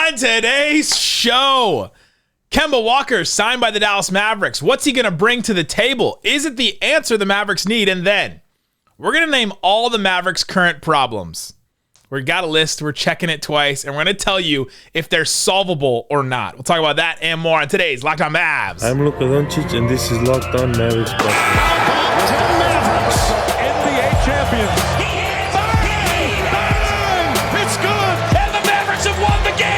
On today's show, Kemba Walker signed by the Dallas Mavericks. What's he going to bring to the table? Is it the answer the Mavericks need? And then we're going to name all the Mavericks' current problems. We've got a list. We're checking it twice, and we're going to tell you if they're solvable or not. We'll talk about that and more on today's Locked On Mavs. I'm Luka Doncic, and this is Locked On Mavericks. Mavericks, NBA champions. Bang! It's good, and the Mavericks have won the game.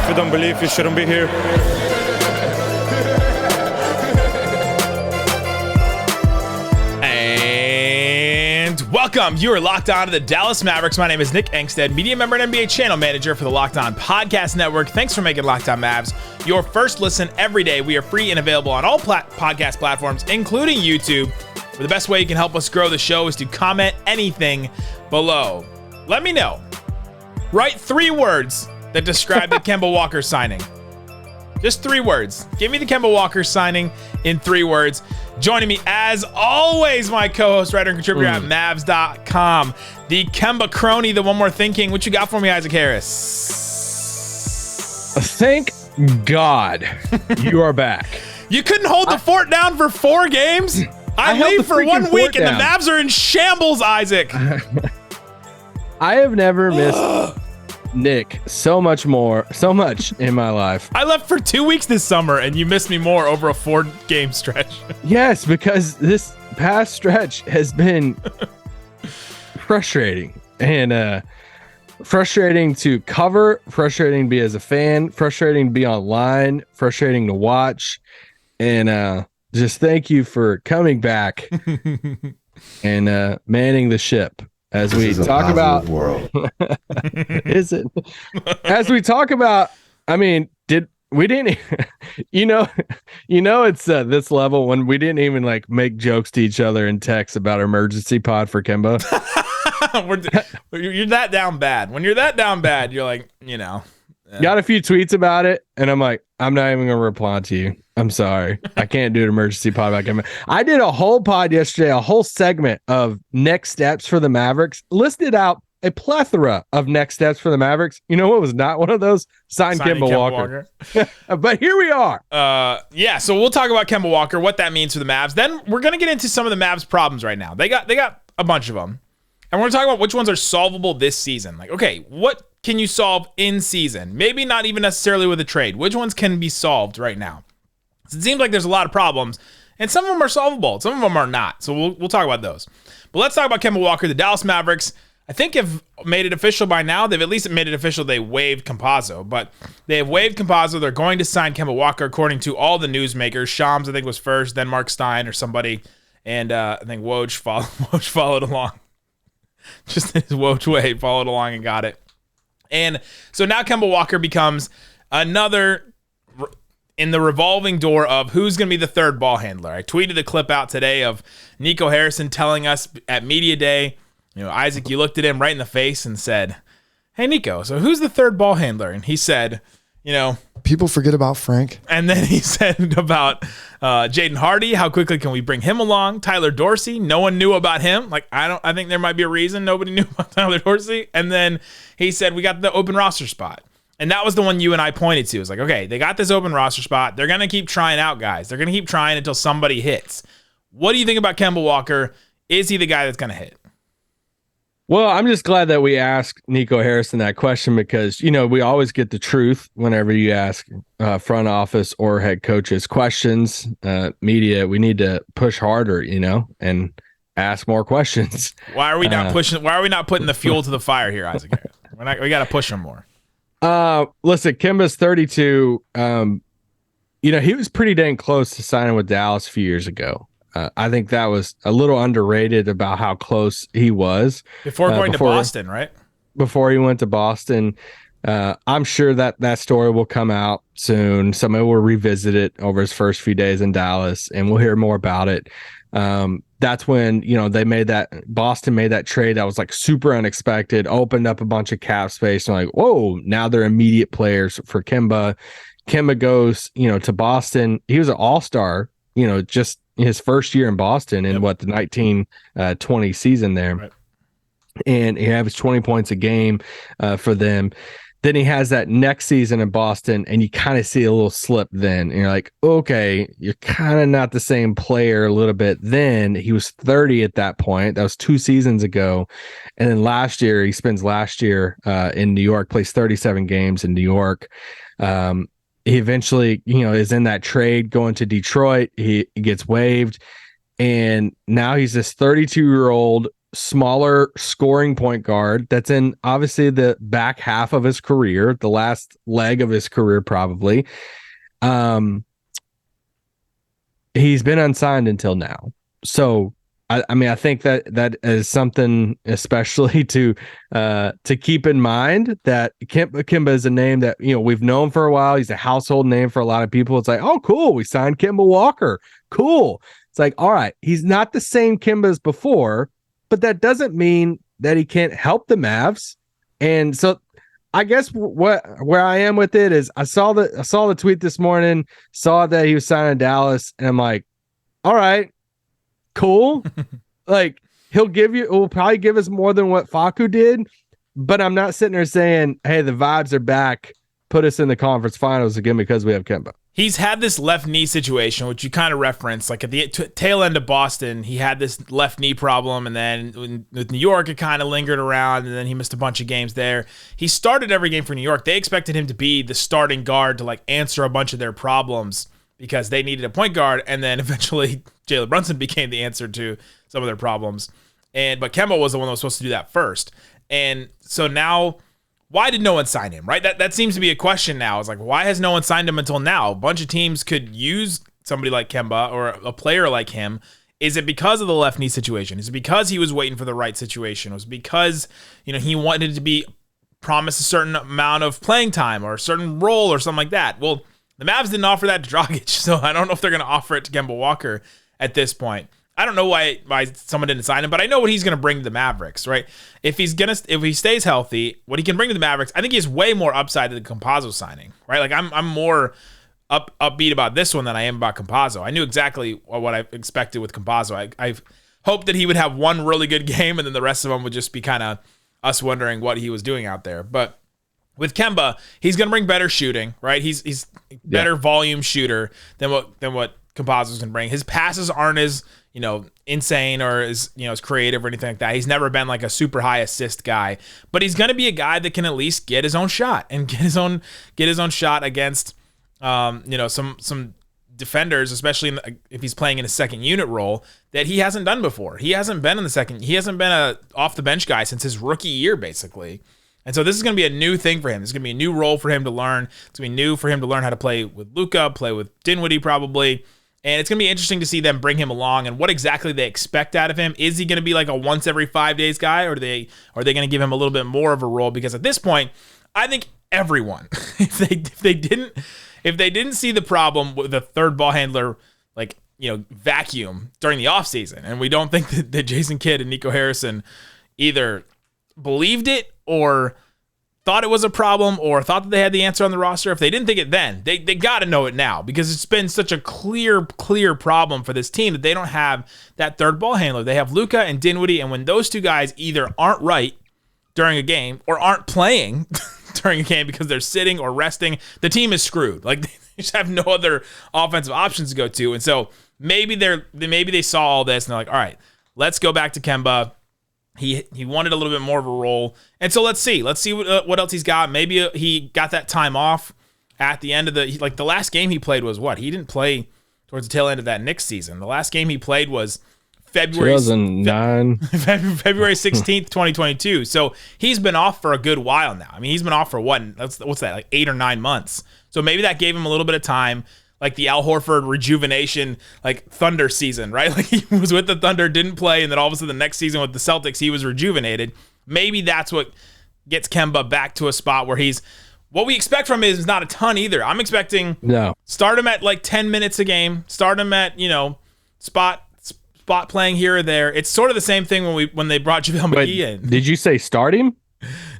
If you don't believe, you shouldn't be here. Welcome. You are locked on to the Dallas Mavericks. My name is Nick Angstadt, media member and NBA channel manager for the Locked On Podcast Network. Thanks for making Locked On Mavs your first listen every day. We are free and available on all podcast platforms, including YouTube. Where the best way you can help us grow the show is to comment anything below. Let me know. Write 3 words that describe the Kemba Walker signing. Just 3 words. Give me the Kemba Walker signing in 3 words. Joining me, as always, my co-host, writer, and contributor at Mavs.com, the Kemba crony, the one more thinking. What you got for me, Isaac Harris? Thank God you are back. You couldn't hold the fort down for 4 games? I leave for 1 week, and the Mavs are in shambles, Isaac. I have never missed Nick so much in my life. I left for 2 weeks this summer, and you missed me more over a 4-game stretch. Yes, because this past stretch has been frustrating and frustrating to cover, frustrating to be as a fan, frustrating to be online, frustrating to watch, and just thank you for coming back and manning the ship. As we talk about world. Is it? As we talk about, I mean, it's this level when we didn't even like make jokes to each other in text about emergency pod for Kemba. You're that down bad. When you're that down bad, you're like, Got a few tweets about it, and I'm like, I'm not even gonna reply to you. I'm sorry. I can't do an emergency pod about Kemba. I did a whole pod yesterday, a whole segment of next steps for the Mavericks, listed out a plethora of next steps for the Mavericks. You know what was not one of those? Signing Kemba Walker. But here we are. So we'll talk about Kemba Walker, what that means for the Mavs. Then we're going to get into some of the Mavs problems right now. They got a bunch of them. And we're going to talk about which ones are solvable this season. Like, okay, what can you solve in season? Maybe not even necessarily with a trade. Which ones can be solved right now? It seems like there's a lot of problems, and some of them are solvable. Some of them are not. So we'll talk about those. But let's talk about Kemba Walker. The Dallas Mavericks, I think, have made it official by now. They've at least made it official they waived Campazzo. But they have waived Campazzo. They're going to sign Kemba Walker, according to all the newsmakers. Shams, I think, was first, then Mark Stein or somebody. And I think Woj followed along. Just in his Woj way, followed along and got it. And so now Kemba Walker becomes another in the revolving door of who's going to be the third ball handler. I tweeted a clip out today of Nico Harrison telling us at Media Day, Isaac, you looked at him right in the face and said, hey, Nico, so who's the third ball handler? And he said, people forget about Frank. And then he said about Jaden Hardy, how quickly can we bring him along? Tyler Dorsey, no one knew about him. I think there might be a reason nobody knew about Tyler Dorsey. And then he said, we got the open roster spot. And that was the one you and I pointed to. It's like, okay, they got this open roster spot. They're going to keep trying out guys. They're going to keep trying until somebody hits. What do you think about Kemba Walker? Is he the guy that's going to hit? Well, I'm just glad that we asked Nico Harrison that question because, we always get the truth whenever you ask front office or head coaches questions. Media, we need to push harder, and ask more questions. Why are we not pushing? Why are we not putting the fuel to the fire here, Isaac? We got to push him more. Listen, Kemba's 32. He was pretty dang close to signing with Dallas a few years ago. I think that was a little underrated about how close he was before going to Boston, right? Before he went to Boston. I'm sure that story will come out soon. Somebody will revisit it over his first few days in Dallas, and we'll hear more about it. That's when, Boston made that trade that was like super unexpected, opened up a bunch of cap space, and like, whoa, now they're immediate players for Kemba. Kemba goes, to Boston. He was an all-star, just his first year in Boston in the 1920 season there. Right. and he averaged 20 points a game for them. Then he has that next season in Boston, and you kind of see a little slip then. And you're like, okay, you're kind of not the same player a little bit. Then he was 30 at that point. That was 2 seasons ago. And then last year, he spends last year in New York, plays 37 games in New York. He eventually, is in that trade going to Detroit. He gets waived. And now he's this 32-year-old smaller scoring point guard that's in obviously the back half of his career, the last leg of his career probably. He's been unsigned until now. So I think that is something especially to keep in mind, that Kemba is a name that we've known for a while. He's a household name for a lot of people. It's like, oh cool, we signed Kemba Walker. Cool. It's like, all right, he's not the same Kemba as before, but that doesn't mean that he can't help the Mavs. And so I guess where I am with it is I saw the tweet this morning, saw that he was signing Dallas, and I'm like, all right, cool. Like he'll probably give us more than what Facu did, but I'm not sitting there saying, hey, the vibes are back, put us in the conference finals again because we have Kemba. He's had this left knee situation, which you kind of referenced. Like at the tail end of Boston, he had this left knee problem, and then with New York, it kind of lingered around, and then he missed a bunch of games there. He started every game for New York. They expected him to be the starting guard to like answer a bunch of their problems because they needed a point guard, and then eventually Jalen Brunson became the answer to some of their problems. But Kemba was the one that was supposed to do that first. And so now, why did no one sign him, right? That seems to be a question now. It's like, why has no one signed him until now? A bunch of teams could use somebody like Kemba or a player like him. Is it because of the left knee situation? Is it because he was waiting for the right situation? Was it because, he wanted to be promised a certain amount of playing time or a certain role or something like that? Well, the Mavs didn't offer that to Dragic, so I don't know if they're going to offer it to Kemba Walker at this point. I don't know why someone didn't sign him, but I know what he's going to bring to the Mavericks, right? If he stays healthy, what he can bring to the Mavericks, I think he has way more upside than the Campazzo signing, right? Like I'm more upbeat about this one than I am about Campazzo. I knew exactly what I expected with Campazzo. I hoped that he would have one really good game, and then the rest of them would just be kind of us wondering what he was doing out there. But with Kemba, he's going to bring better shooting, right? He's better volume shooter than what Campazzo's going to bring. His passes aren't as insane or as creative or anything like that. He's never been like a super high assist guy, but he's going to be a guy that can at least get his own shot and get his own shot against some defenders, especially if he's playing in a second unit role that he hasn't done before. He hasn't been a off the bench guy since his rookie year, basically. And so this is going to be a new thing for him. It's going to be a new role for him to learn. It's going to be new for him to learn how to play with Luka, play with Dinwiddie probably. And it's going to be interesting to see them bring him along and what exactly they expect out of him. Is he going to be like a once every 5 days guy, or are they going to give him a little bit more of a role? Because at this point, I think everyone, if they didn't see the problem with the third ball handler, vacuum during the offseason, and we don't think that Jason Kidd and Nico Harrison either believed it or thought it was a problem or thought that they had the answer on the roster. If they didn't think it then, they got to know it now, because it's been such a clear problem for this team that they don't have that third ball handler. They have Luka and Dinwiddie, and when those two guys either aren't right during a game or aren't playing during a game because they're sitting or resting, the team is screwed. Like, they just have no other offensive options to go to. And so maybe they saw all this and they're like, all right, let's go back to Kemba. He wanted a little bit more of a role. And so let's see what else he's got.Maybe he got that time off at the end of the last game he played was what? He didn't play towards the tail end of that Knicks season. The last game he played was February 2009. February 16th, 2022. So he's been off for a good while now. I mean, he's been off for what's that, like 8 or 9 months. So maybe that gave him a little bit of time, like the Al Horford rejuvenation, like Thunder season, right? Like he was with the Thunder, didn't play, and then all of a sudden the next season with the Celtics, he was rejuvenated. Maybe that's what gets Kemba back to a spot where what we expect from him is not a ton either. I'm expecting start him at like 10 minutes a game, start him at, spot playing here or there. It's sort of the same thing when they brought JaVale McGee in. Did you say start him?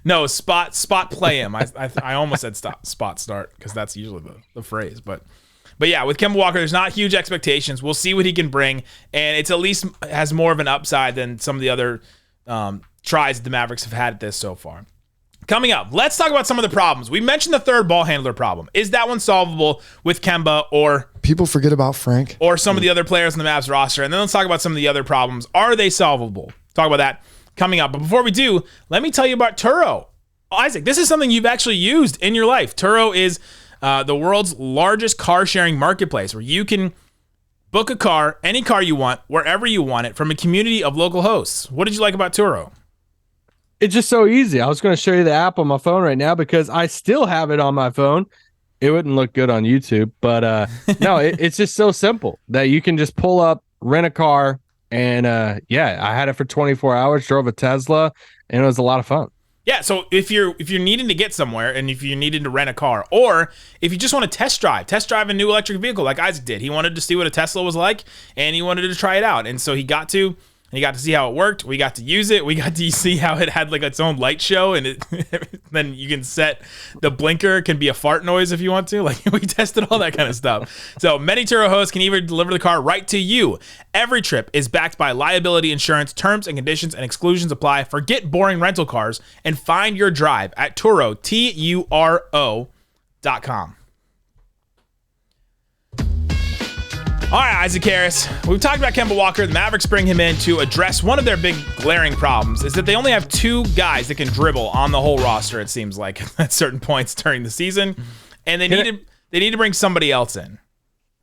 No, spot play him. I almost said spot start because that's usually the phrase. But yeah, with Kemba Walker, there's not huge expectations. We'll see what he can bring, and it's at least has more of an upside than some of the other tries the Mavericks have had at this so far. Coming up, let's talk about some of the problems. We mentioned the third ball handler problem. Is that one solvable with Kemba or People forget about Frank. or some of the other players on the Mavs roster? And then let's talk about some of the other problems. Are they solvable? Talk about that coming up. But before we do, let me tell you about Turo. Isaac, this is something you've actually used in your life. Turo is the world's largest car sharing marketplace where you can book a car, any car you want, wherever you want it, from a community of local hosts. What did you like about Turo? It's just so easy. I was going to show you the app on my phone right now because I still have it on my phone. It wouldn't look good on YouTube, but no, it's just so simple that you can just pull up, rent a car, and I had it for 24 hours, drove a Tesla, and it was a lot of fun. Yeah, so if you're needing to get somewhere and if you're needing to rent a car, or if you just want to test drive a new electric vehicle like Isaac did. He wanted to see what a Tesla was like, and he wanted to try it out. And so he got to see how it worked. We got to use it. We got to see how it had like its own light show, and then you can set the blinker can be a fart noise if you want to. Like, we tested all that kind of stuff. So many Turo hosts can even deliver the car right to you. Every trip is backed by liability insurance. Terms and conditions and exclusions apply. Forget boring rental cars and find your drive at Turo, Turo.com. All right, Isaac Harris. We've talked about Kemba Walker. The Mavericks bring him in to address one of their big glaring problems is that they only have two guys that can dribble on the whole roster, it seems like, at certain points during the season. And they need to bring somebody else in.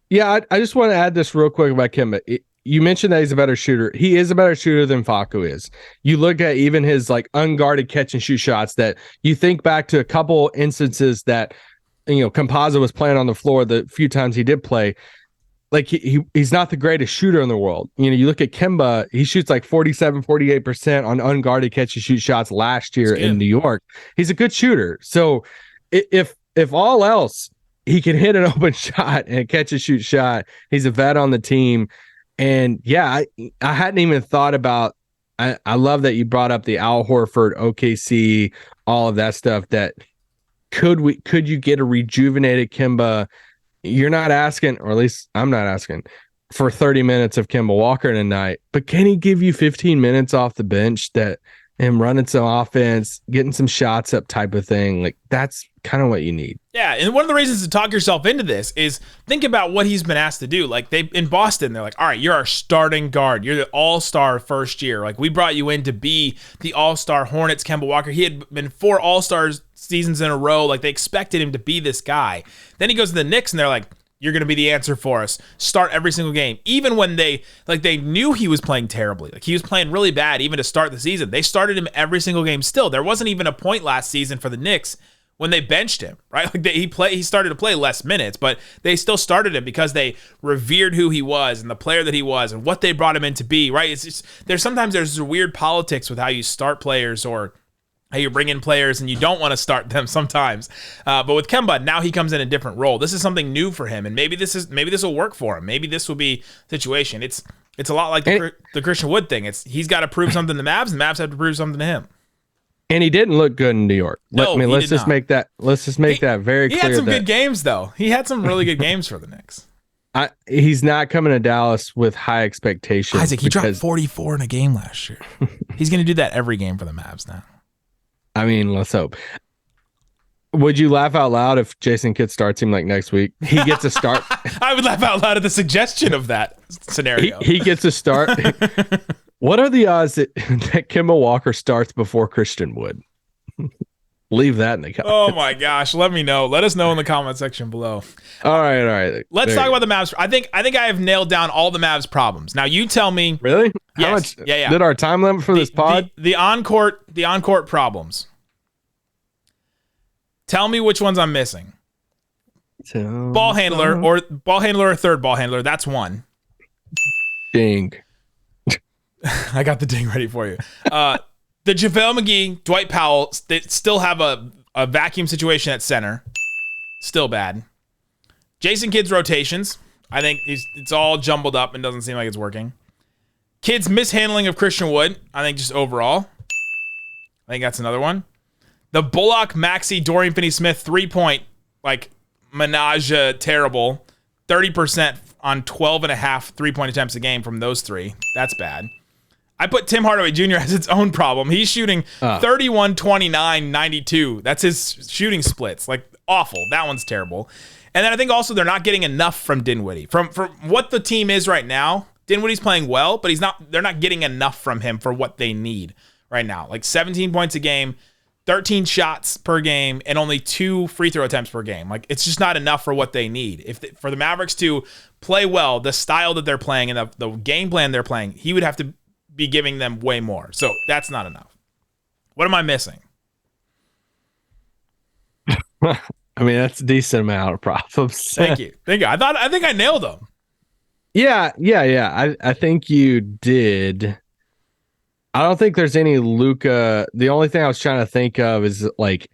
Yeah, I just want to add this real quick about Kemba. You mentioned that he's a better shooter. He is a better shooter than Facu is. You look at even his like unguarded catch and shoot shots that you think back to a couple instances that, Composite was playing on the floor the few times he did play. Like he's not the greatest shooter in the world. You look at Kemba, he shoots like 47-48% on unguarded catch and shoot shots last year in New York. He's a good shooter. So if all else, he can hit an open shot and catch and shoot shot. He's a vet on the team. And yeah, I hadn't even thought about, I love that you brought up the Al Horford, OKC, all of that stuff. That could you get a rejuvenated Kemba? You're not asking, or at least I'm not asking, for 30 minutes of Kemba Walker tonight, but can he give you 15 minutes off the bench that him running some offense, getting some shots up type of thing? Like, that's kind of what you need. Yeah, and one of the reasons to talk yourself into this is think about what he's been asked to do. Like, in Boston, they're like, all right, you're our starting guard. You're the all-star first year. Like, we brought you in to be the all-star Hornets Kemba Walker. He had been 4 all-stars seasons in a row. Like, they expected him to be this guy. Then he goes to the Knicks, and they're like, you're going to be the answer for us. Start every single game. Even when they knew he was playing terribly. Like, he was playing really bad even to start the season. They started him every single game still. There wasn't even a point last season for the Knicks when they benched him, right? Like, he started to play less minutes, but they still started him because they revered who he was and the player that he was and what they brought him in to be, right? It's just, there's weird politics with how you start players or how you bring in players and you don't want to start them sometimes. But with Kemba, now he comes in a different role. This is something new for him, and maybe this will work for him. Maybe this will be a situation. It's a lot like the Christian Wood thing. He's got to prove something to the Mavs, and the Mavs have to prove something to him. And he didn't look good in New York. Let's just make that very clear. He had some good games, though. He had some really good games for the Knicks. He's not coming to Dallas with high expectations. Isaac, he dropped 44 in a game last year. He's going to do that every game for the Mavs now. I mean, let's hope. Would you laugh out loud if Jason Kidd starts him like next week? He gets a start. I would laugh out loud at the suggestion of that scenario. He gets a start. What are the odds that Kemba Walker starts before Christian Wood? Leave that in the comments. Oh my gosh, let me know. Let us know in the comment section below. All right. Let's talk about the Mavs. I think I have nailed down all the Mavs problems. Now you tell me. Really? Yes. How much? Yeah. Did our time limit for this pod? The on-court problems. Tell me which ones I'm missing. Ball handler or third ball handler. That's one. Ding. I got the ding ready for you. The JaVale McGee, Dwight Powell, they still have a vacuum situation at center. Still bad. Jason Kidd's rotations. I think it's all jumbled up and doesn't seem like it's working. Kidd's mishandling of Christian Wood. I think just overall. I think that's another one. The Bullock, Maxey, Dorian Finney-Smith 3-point, like, menage terrible. 30% on 12.5 3-point attempts a game from those three. That's bad. I put Tim Hardaway Jr. as its own problem. He's shooting 31, 29, 92. That's his shooting splits. Like, awful. That one's terrible. And then I think also they're not getting enough from Dinwiddie. From what the team is right now, Dinwiddie's playing well, but they're not getting enough from him for what they need right now. Like 17 points a game, 13 shots per game, and only 2 free throw attempts per game. Like, it's just not enough for what they need. For the Mavericks to play well, the style that they're playing and the game plan they're playing, he would have to be giving them way more. So that's not enough. What am I missing? I mean, that's a decent amount of problems. Thank you. I think I nailed them. Yeah. I think you did. I don't think there's any Luka. The only thing I was trying to think of is like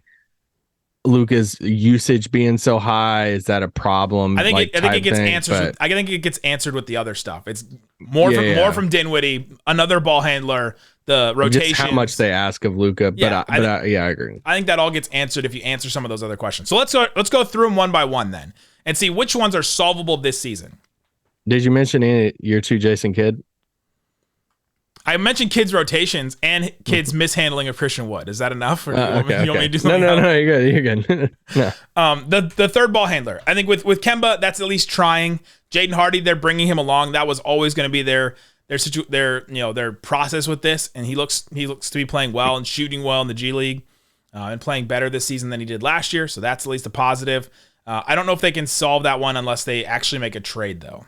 Luka's usage being so high. Is that a problem? I think it gets answered. I think it gets answered with the other stuff. It's more from Dinwiddie, another ball handler, the rotation, just how much they ask of Luka. But I agree. I think that all gets answered if you answer some of those other questions. So let's go through them one by one then and see which ones are solvable this season. Did you mention year 2 Jason Kidd? I mentioned Kidd's rotations and Kidd's mishandling of Christian Wood. Is that enough? Or you want me to do something else? No, you're good. No. The third ball handler. I think with Kemba, that's at least trying. Jaden Hardy, they're bringing him along. That was always going to be their process with this, and he looks to be playing well and shooting well in the G League, and playing better this season than he did last year. So that's at least a positive. I don't know if they can solve that one unless they actually make a trade, though.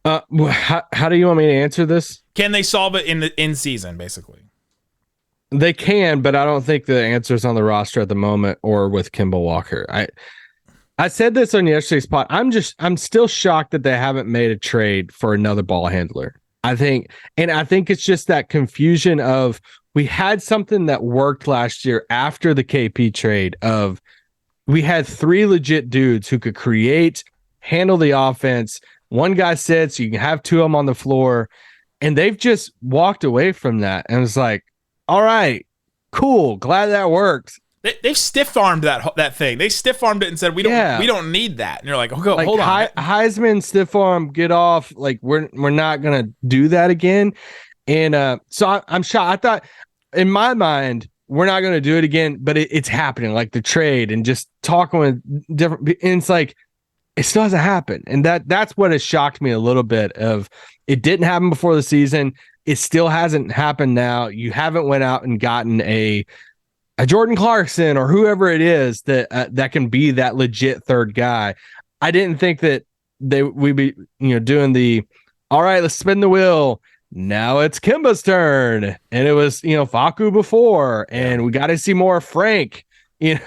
How do you want me to answer this? Can they solve it in season, basically? They can, but I don't think the answer's on the roster at the moment or with Kemba Walker. I said this on yesterday's pod. I'm still shocked that they haven't made a trade for another ball handler. I think it's just that confusion of we had something that worked last year after the KP trade of we had 3 legit dudes who could create, handle the offense. One guy sits, you can have 2 of them on the floor, and they've just walked away from that. And it's like, all right, cool, glad that worked. They've stiff-armed that thing. They stiff-armed it and said, we don't need that. And you're like, okay, hold on. Heisman, stiff-arm, get off. Like, we're not going to do that again. And so I'm shocked. I thought, in my mind, we're not going to do it again, but it's happening, like the trade and just talking with different, and it's like, it still hasn't happened. And that's what has shocked me a little bit of it didn't happen before the season. It still hasn't happened now. You haven't went out and gotten a Jordan Clarkson or whoever it is that can be that legit third guy. I didn't think that we'd be, doing the, all right, let's spin the wheel. Now it's Kemba's turn. And it was, Facu before, and we got to see more of Frank, and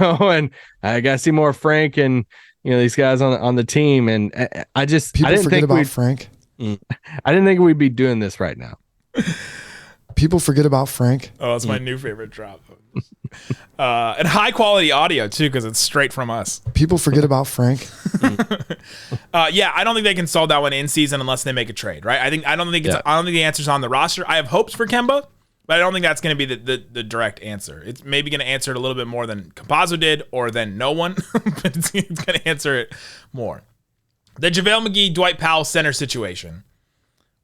I got to see more of Frank and, these guys on the team, and I didn't forget about Frank. I didn't think we'd be doing this right now. People forget about Frank. Oh, that's my new favorite drop. And high quality audio too, because it's straight from us. People forget about Frank. Yeah, I don't think they can solve that one in season unless they make a trade, right? I don't think the answer's on the roster. I have hopes for Kemba, but I don't think that's going to be the direct answer. It's maybe going to answer it a little bit more than Campazzo did, or than no one. But it's going to answer it more. The JaVale McGee, Dwight Powell center situation.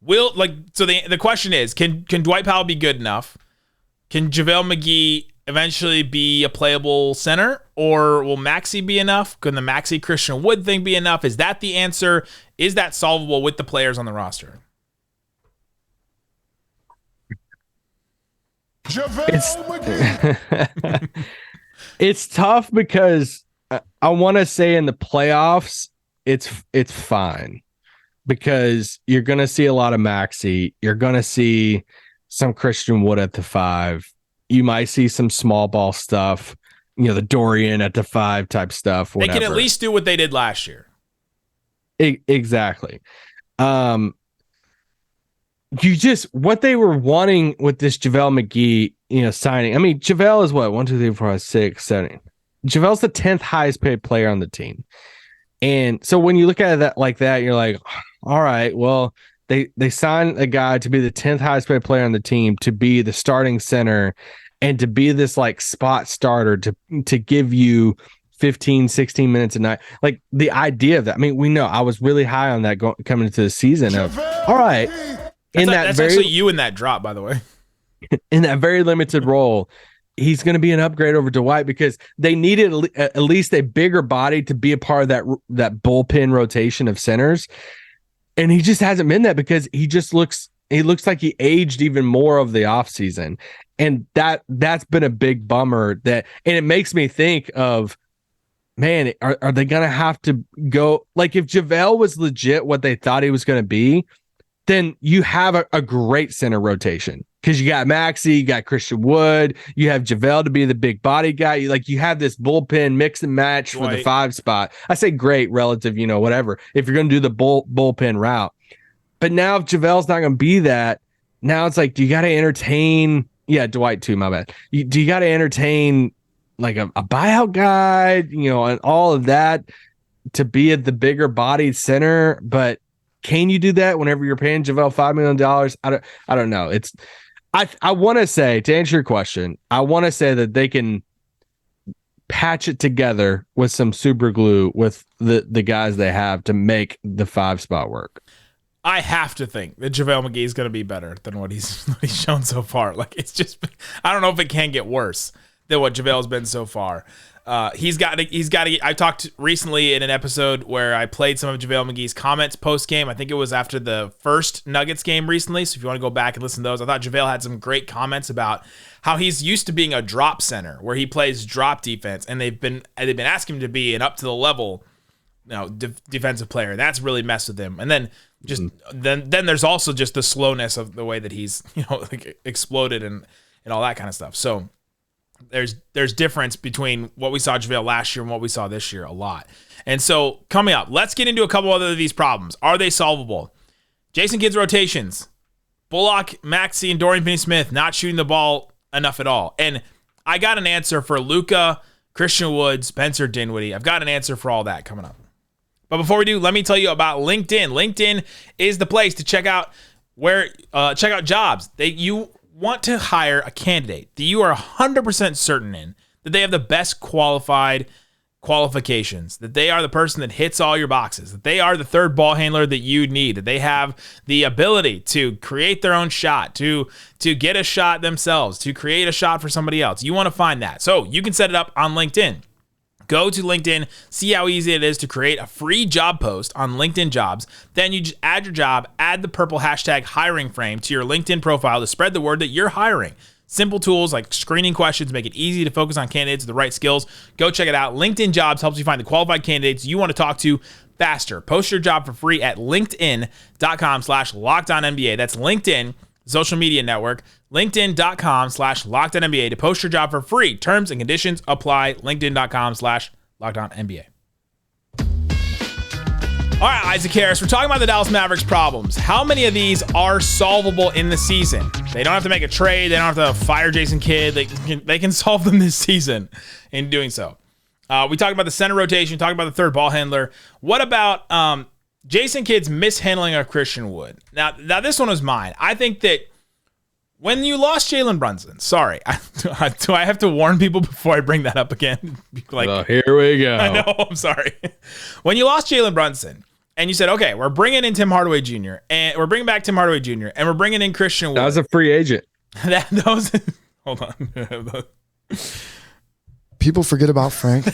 The question is, can Dwight Powell be good enough? Can JaVale McGee eventually be a playable center, or will Maxey be enough? Can the Maxey Christian Wood thing be enough? Is that the answer? Is that solvable with the players on the roster? It's tough because I want to say in the playoffs it's fine because you're going to see a lot of Maxey. You're going to see some Christian Wood at the 5. You might see some small ball stuff, the Dorian at the 5 type stuff. Whatever. They can at least do what they did last year. Exactly. What they were wanting with this JaVale McGee, signing. I mean, JaVale is what? 1, 2, 3, 4, 5, 6, 7. JaVale's the 10th highest paid player on the team. And so when you look at it like that, you're like, all right, well, they signed a guy to be the 10th highest paid player on the team, to be the starting center, and to be this like spot starter to give you 15, 16 minutes a night. Like the idea of that. I mean, we know I was really high on that coming into the season of, all right, That's actually you in that drop, by the way. In that very limited role, he's going to be an upgrade over Dwight because they needed at least a bigger body to be a part of that bullpen rotation of centers. And he just hasn't been that because he looks like he aged even more of the offseason. And that's been a big bummer and it makes me think of, man, are they going to have to go, like if JaVale was legit what they thought he was going to be, then you have a great center rotation because you got Maxey, you got Christian Wood, you have JaVale to be the big body guy. You have this bullpen mix and match for the 5 spot. I say great relative, whatever, if you're going to do the bullpen route. But now if JaVale's not going to be that, now it's like, do you got to entertain? Yeah, Dwight too, my bad. Do you got to entertain like a buyout guy, and all of that to be at the bigger bodied center? But can you do that whenever you're paying JaVale $5 million? I don't know. I want to say, to answer your question, I want to say that they can patch it together with some super glue with the guys they have to make the 5 spot work. I have to think that JaVale McGee is going to be better than what he's shown so far. Like, it's just, I don't know if it can get worse than what JaVale's been so far. He's got to. I talked recently in an episode where I played some of JaVale McGee's comments post game. I think it was after the first Nuggets game recently. So if you want to go back and listen to those, I thought JaVale had some great comments about how he's used to being a drop center where he plays drop defense, and they've been asking him to be an up to the level, defensive player. And that's really messed with him. And then then there's also just the slowness of the way that he's exploded and all that kind of stuff. So there's difference between what we saw JaVale last year and what we saw this year a lot. And so coming up, let's get into a couple other of these problems. Are they solvable? Jason Kidd's rotations. Bullock, Maxey, and Dorian Finney-Smith not shooting the ball enough at all. And I got an answer for Luka, Christian Wood, Spencer Dinwiddie. I've got an answer for all that coming up. But before we do, let me tell you about LinkedIn. LinkedIn is the place to check out jobs. You want to hire a candidate that you are 100% certain in that they have the best qualifications, that they are the person that hits all your boxes, that they are the third ball handler that you need, that they have the ability to create their own shot, to get a shot themselves, to create a shot for somebody else. You want to find that. So you can set it up on LinkedIn. Go to LinkedIn, see how easy it is to create a free job post on LinkedIn Jobs. Then you just add your job, add the purple hashtag hiring frame to your LinkedIn profile to spread the word that you're hiring. Simple tools like screening questions make it easy to focus on candidates with the right skills. Go check it out. LinkedIn Jobs helps you find the qualified candidates you want to talk to faster. Post your job for free at linkedin.com/LockedOnNBA. That's LinkedIn, social media network, linkedin.com/LockedOnNBA to post your job for free. Terms and conditions apply. LinkedIn.com/LockedOnNBA. All right, Isaac Harris, we're talking about the Dallas Mavericks problems. How many of these are solvable in the season? They don't have to make a trade. They don't have to fire Jason Kidd. They can solve them this season in doing so. We talked about the center rotation. Talked about the third ball handler. What about Jason Kidd's mishandling of Christian Wood? Now this one was mine. I think that when you lost Jalen Brunson, sorry, do I have to warn people before I bring that up again? Here we go. I know, I'm sorry. When you lost Jalen Brunson and you said, okay, we're bringing in Tim Hardaway Jr., and we're bringing back Tim Hardaway Jr., and we're bringing in Christian Wood. That was a free agent. Hold on. People forget about Frank.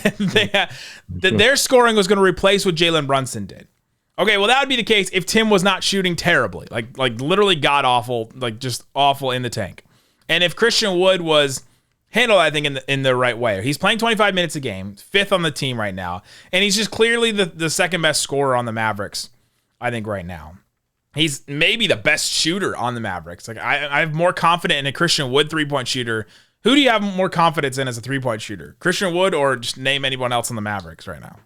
Their scoring was going to replace what Jalen Brunson did. Okay, well, that would be the case if Tim was not shooting terribly, like literally god awful, like just awful in the tank. And if Christian Wood was handled, I think, in the right way. He's playing 25 minutes a game, 5th on the team right now, and he's just clearly the second best scorer on the Mavericks, I think, right now. He's maybe the best shooter on the Mavericks. Like I have more confidence in a Christian Wood 3-point shooter. Who do you have more confidence in as a 3-point shooter? Christian Wood, or just name anyone else on the Mavericks right now?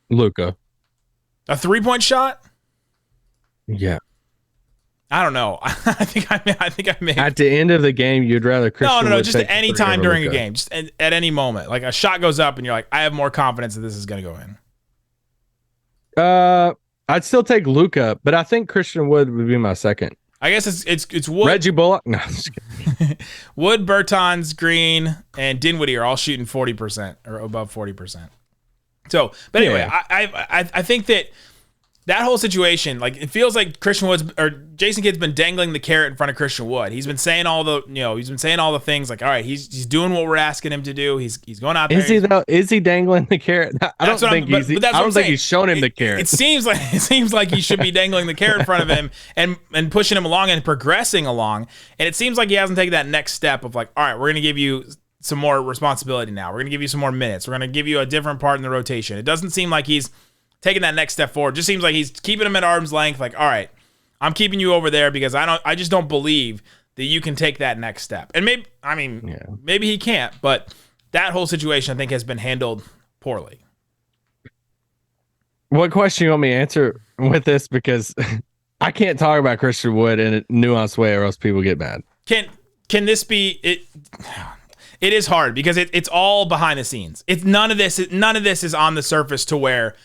Luka. A 3-point shot? Yeah. I don't know. I think I may. At the end of the game, you'd rather Christian No. Wood Just at any time during a game, just at any moment, like a shot goes up, and you're like, I have more confidence that this is going to go in. I'd still take Luka, but I think Christian Wood would be my second. I guess it's Wood. Reggie Bullock. No, Wood, Bertans, Green, and Dinwiddie are all shooting 40% or above 40%. So, but anyway, yeah. I think that that whole situation, like it feels like Christian Wood's or Jason Kidd's been dangling the carrot in front of Christian Wood. He's been saying all the things like, all right, he's doing what we're asking him to do. He's going out there. Is he though? Is he dangling the carrot? I don't think he's shown him the carrot. It seems like he should be dangling the carrot in front of him and pushing him along and progressing along. And it seems like he hasn't taken that next step of like, all right, we're gonna give you some more responsibility now. We're gonna give you some more minutes. We're gonna give you a different part in the rotation. It doesn't seem like he's taking that next step forward. Just seems like he's keeping him at arm's length. Like, all right, I'm keeping you over there because I just don't believe that you can take that next step. And maybe he can't, but that whole situation I think has been handled poorly. What question you want me to answer with this? Because I can't talk about Christian Wood in a nuanced way or else people get mad. Can this be it? It is hard because it's all behind the scenes. It's none of this is on the surface to where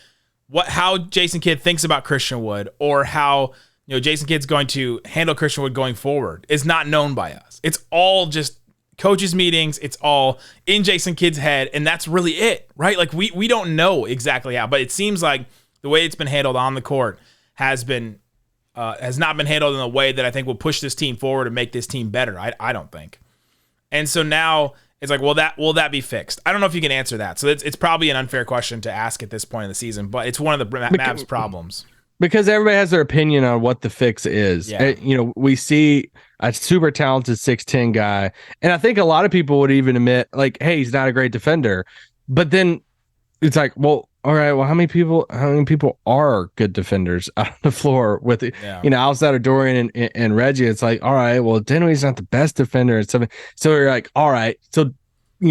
how Jason Kidd thinks about Christian Wood or how Jason Kidd's going to handle Christian Wood going forward is not known by us. It's all just coaches meetings. It's all in Jason Kidd's head, and that's really it, right? Like we don't know exactly how, but it seems like the way it's been handled on the court has not been handled in a way that I think will push this team forward and make this team better. I don't think. And so now it's like, will that be fixed? I don't know if you can answer that. So it's probably an unfair question to ask at this point in the season, but it's one of the Mavs problems. Because everybody has their opinion on what the fix is. Yeah. We see a super talented 6'10" guy, and I think a lot of people would even admit, like, hey, he's not a great defender. But then it's like, well, all right, well, how many people are good defenders out on the floor with outside of Dorian and Reggie? It's like, all right, well, Dinwiddie's not the best defender and something. So you're like, all right, so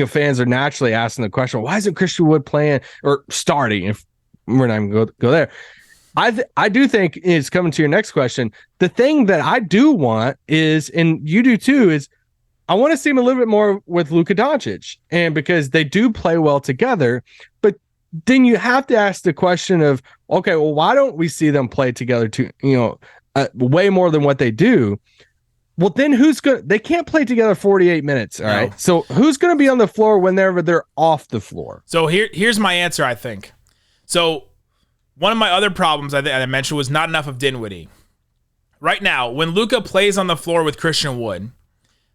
fans are naturally asking the question, why isn't Christian Wood playing or starting? If we're not even going to go there, I do think it's coming to your next question. The thing that I do want is, and you do too, is I want to see him a little bit more with Luka Doncic, and because they do play well together, but then you have to ask the question of, okay, well, why don't we see them play together way more than what they do? Well, then they can't play together 48 minutes. All right. So who's going to be on the floor whenever they're off the floor? So here's my answer, I think. So one of my other problems I mentioned was not enough of Dinwiddie. Right now, when Luka plays on the floor with Christian Wood,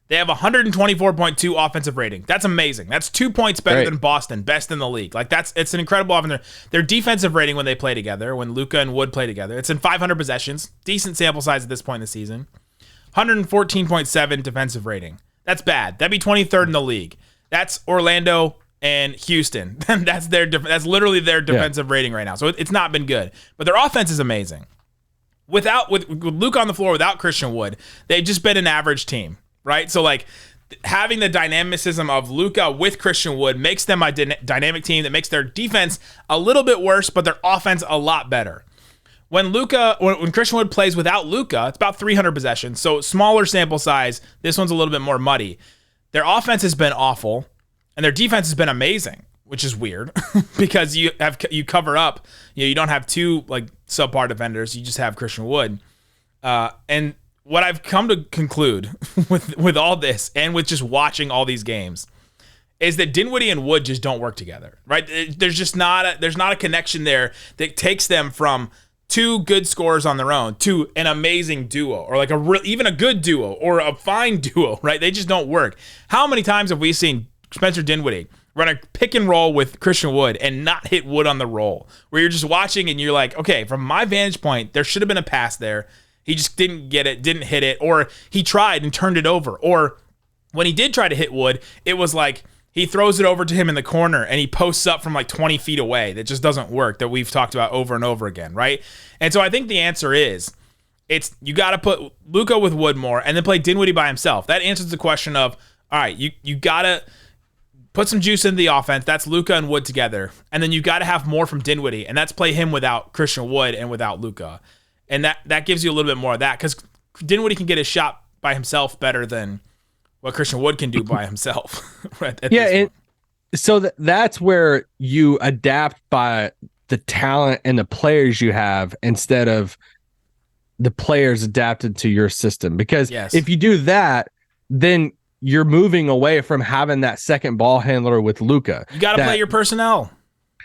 they have 124.2 offensive rating. That's amazing. That's 2 points better than Boston, best in the league. Like it's an incredible offense. Their defensive rating when they play together, when Luka and Wood play together, it's in 500 possessions. Decent sample size at this point in the season. 114.7 defensive rating. That's bad. That'd be 23rd in the league. That's Orlando and Houston. That's literally their defensive rating right now. So it's not been good. But their offense is amazing. With Luka on the floor without Christian Wood, they've just been an average team. Right? So like having the dynamicism of Luka with Christian Wood makes them a dynamic team that makes their defense a little bit worse, but their offense a lot better. When Christian Wood plays without Luka, it's about 300 possessions. So smaller sample size. This one's a little bit more muddy. Their offense has been awful and their defense has been amazing, which is weird because you cover up, you don't have two like subpar defenders. You just have Christian Wood. And what I've come to conclude with all this and with just watching all these games is that Dinwiddie and Wood just don't work together, right? There's not a connection there that takes them from two good scorers on their own to an amazing duo or like even a good duo or a fine duo, right? They just don't work. How many times have we seen Spencer Dinwiddie run a pick and roll with Christian Wood and not hit Wood on the roll, where you're just watching and you're like, okay, from my vantage point, there should have been a pass there. He just didn't get it, didn't hit it, or he tried and turned it over. Or when he did try to hit Wood, it was like he throws it over to him in the corner and he posts up from like 20 feet away. That just doesn't work, that we've talked about over and over again, right? And so I think the answer is you got to put Luka with Wood more and then play Dinwiddie by himself. That answers the question of, all right, you got to put some juice into the offense. That's Luka and Wood together. And then you got to have more from Dinwiddie, and that's play him without Christian Wood and without Luka. And that gives you a little bit more of that because Dinwiddie can get his shot by himself better than what Christian Wood can do by himself. So that's where you adapt by the talent and the players you have instead of the players adapted to your system. Because if you do that, then you're moving away from having that second ball handler with Luka. You got to play your personnel.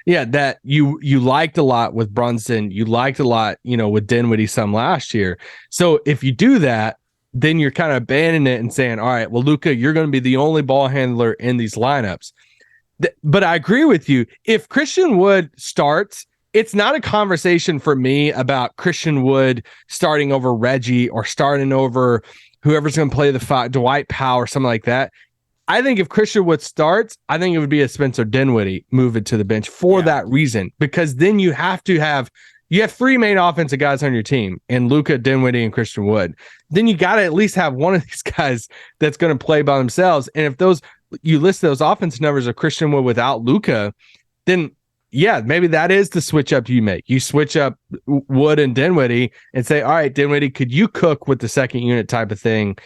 that you liked a lot with Brunson, you liked a lot, with Dinwiddie some last year. So if you do that, then you're kind of abandoning it and saying, all right, well, Luka, you're going to be the only ball handler in these lineups. But I agree with you. If Christian Wood starts, it's not a conversation for me about Christian Wood starting over Reggie or starting over whoever's going to play the five, Dwight Powell or something like that. I think if Christian Wood starts, I think it would be a Spencer Dinwiddie move it to the bench for that reason, because then you have three main offensive guys on your team in Luka, Dinwiddie, and Christian Wood. Then you got to at least have one of these guys that's going to play by themselves. And if you list those offensive numbers of Christian Wood without Luka, then maybe that is the switch up you make. You switch up Wood and Dinwiddie and say, all right, Dinwiddie, could you cook with the second unit type of thing?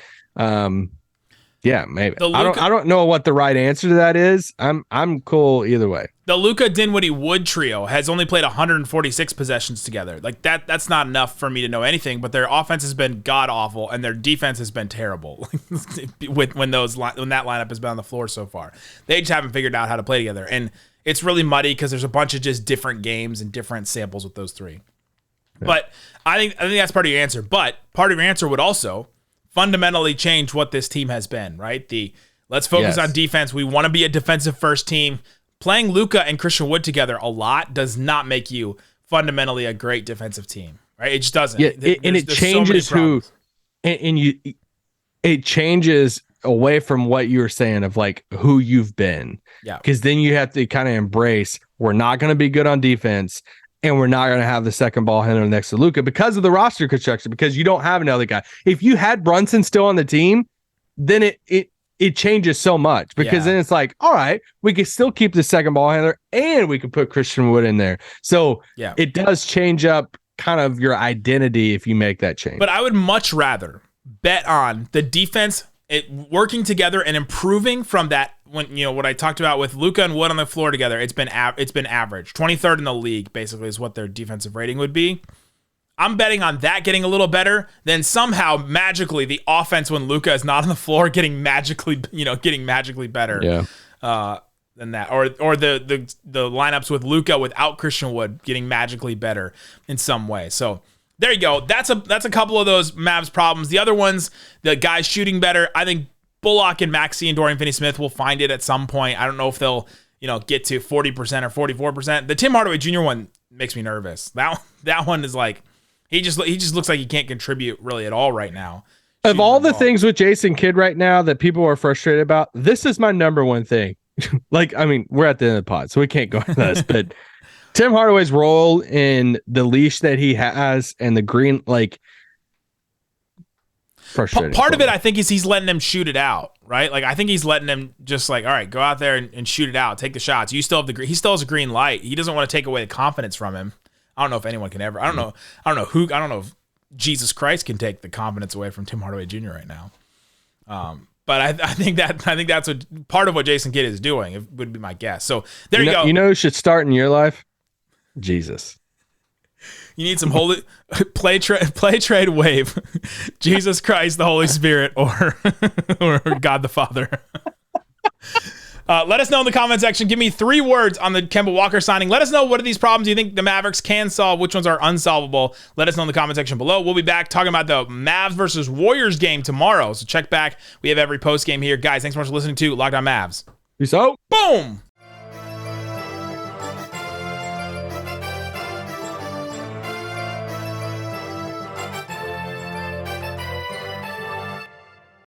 Yeah, maybe. I don't know what the right answer to that is. I'm cool either way. The Luka, Dinwiddie, Wood trio has only played 146 possessions together. Like that's not enough for me to know anything. But their offense has been god awful, and their defense has been terrible. when that lineup has been on the floor so far, they just haven't figured out how to play together, and it's really muddy because there's a bunch of just different games and different samples with those three. Yeah. But I think that's part of your answer. But part of your answer would also fundamentally change what this team has been, right? Let's focus on defense. We want to be a defensive first team. Playing Luka and Christian Wood together a lot does not make you fundamentally a great defensive team, right? It just doesn't. Yeah, it changes it changes away from what you were saying of like who you've been. Yeah. Because then you have to kind of embrace, we're not going to be good on defense, and we're not going to have the second ball handler next to Luka because of the roster construction, because you don't have another guy. If you had Brunson still on the team, then it changes so much, because then it's like, all right, we can still keep the second ball handler and we can put Christian Wood in there. So it does change up kind of your identity if you make that change. But I would much rather bet on the defense working together and improving from that. When what I talked about with Luka and Wood on the floor together, it's been average. 23rd in the league basically is what their defensive rating would be. I'm betting on that getting a little better, then somehow magically the offense when Luka is not on the floor getting magically better than that, or the lineups with Luka without Christian Wood getting magically better in some way. So there you go. That's a couple of those Mavs problems. The other ones, the guys shooting better. I think Bullock and Maxey and Dorian Finney-Smith will find it at some point. I don't know if they'll get to 40% or 44%. The Tim Hardaway Jr. one makes me nervous. That one is like, he just looks like he can't contribute really at all right now. Of all the things with Jason Kidd right now that people are frustrated about, this is my number one thing. We're at the end of the pod, so we can't go into this, but Tim Hardaway's role in the leash that he has and the green, frustrating. Part of it, I think, is he's letting him shoot it out, right? Like, I think he's letting him just all right, go out there and shoot it out, take the shots. You still have he still has a green light. He doesn't want to take away the confidence from him. I don't know if anyone can ever. I don't know if Jesus Christ can take the confidence away from Tim Hardaway Jr. right now. But I think that's what part of what Jason Kidd is doing. It would be my guess. So there you go. You know who should start in your life? Jesus. You need some holy play trade wave, Jesus Christ, the Holy Spirit, or God the Father. Let us know in the comment section. Give me 3 words on the Kemba Walker signing. Let us know what are these problems you think the Mavericks can solve, which ones are unsolvable. Let us know in the comment section below. We'll be back talking about the Mavs versus Warriors game tomorrow. So check back. We have every post game here. Guys, thanks so much for listening to Locked On Mavs. Peace out. Boom.